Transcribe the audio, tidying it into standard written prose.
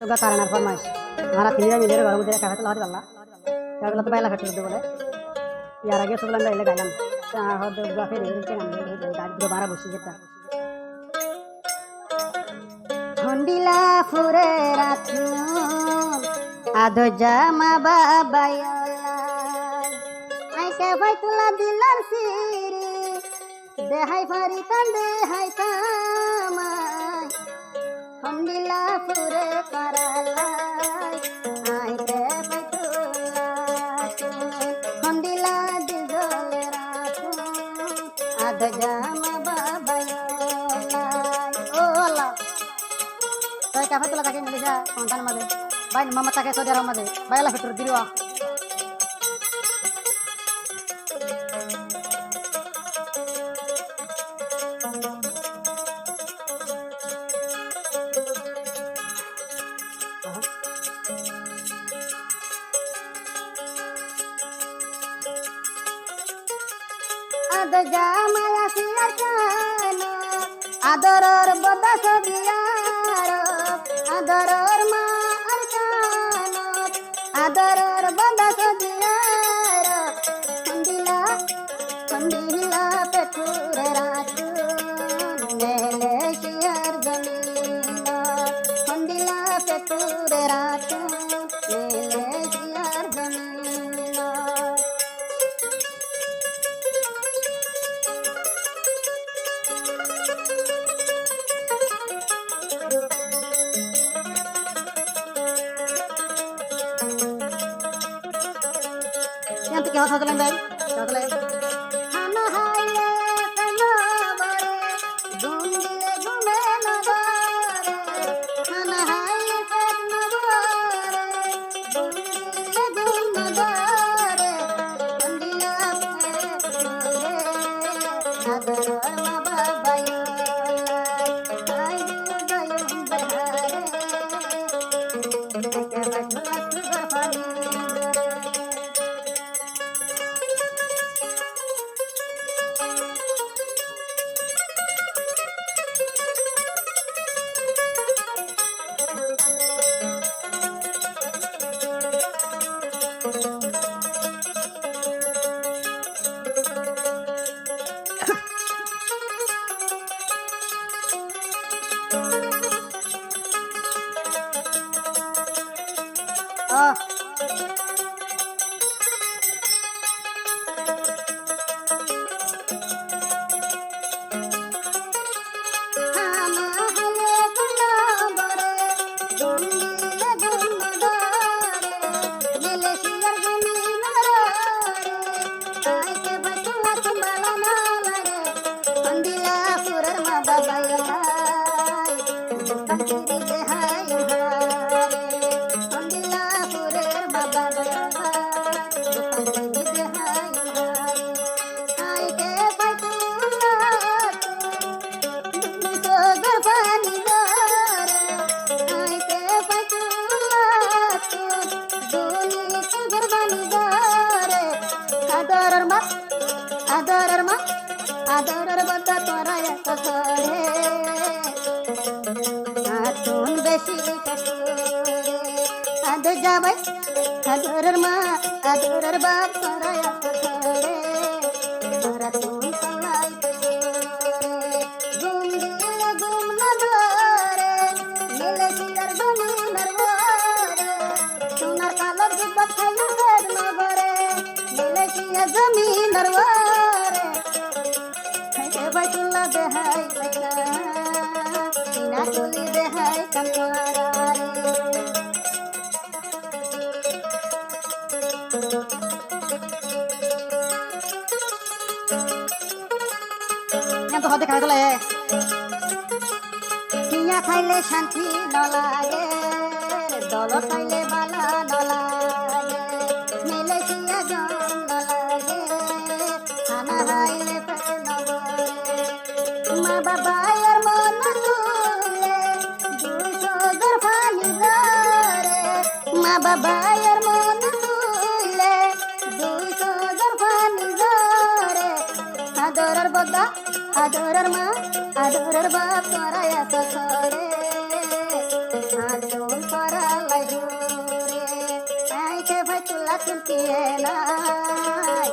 তোগা কারণার ফরমাইশ আমরা তিনজন মিলে ঘরের মধ্যে একা হাতে লাহারি পাল্লা এগুলো তো বাইলা ফেটে বলে ইয়ার আগে সবলাম গাইলে গাইলাম হয়তো ফেরি হচ্ছে গাছ দিয়ে বাড়া বসি যেটা হন্ডিলা ফুরে রাখু আদো জামা বাবায়লা আইকে ভাই তুলা দিলার সিরি দেহাই ফারি তান দেহাই কামাই হন্ডিলা ফুরে কারালাই আইকে ভাই তুলা হন্ডিলা দিজলে রাখু আদো জামা বাবায়লা ও আল্লাহ তাই কাফে তোলা থাকে মিলিসা সন্তান মাঝে ভাই মামা থাকে সৌদি আরব মাঝে বাইলা ফেটর দিলুয়া আদ জামায়া সিয়ার কানো আদরর বদাস দিয়ার আদরর মা আর কানো আদরর বদাস দিয়ার হন্দিলা পেটুরে রাতু মেলে শিয়ার জমিলা হন্দিলা পেটুরে রাতু মেলে শিয়ার জমিলা yang tiga satu lembeng satu lembeng hana haye kana bare gundile gume na bare hana haye kana bare gundile gume bare gundila mere adar ma babayo ay dayum bahare ke batla sugar pani adorar bata toraya kasare atun beshi kasure ad jabai adorar ma adorar bab toraya kasare maratun salai kasure gundila gumna dore mele siar gumi narware sunar kalar gubat khayna kar nagore mele siar gumi narware Batula behai bata ina tuli behai kamara yang tuh hati kaya tole kinya khaile shanti no lage dolo khaile bala no lage mile kiya jon no lage hana haile ma babayar mon tule duso garfani dare ma babayar mon tule duso garfani dare adorar boda adorar ma adorar bab toraya sakare adon para দেখে ভাই তুলা চুলকিয়ে নাই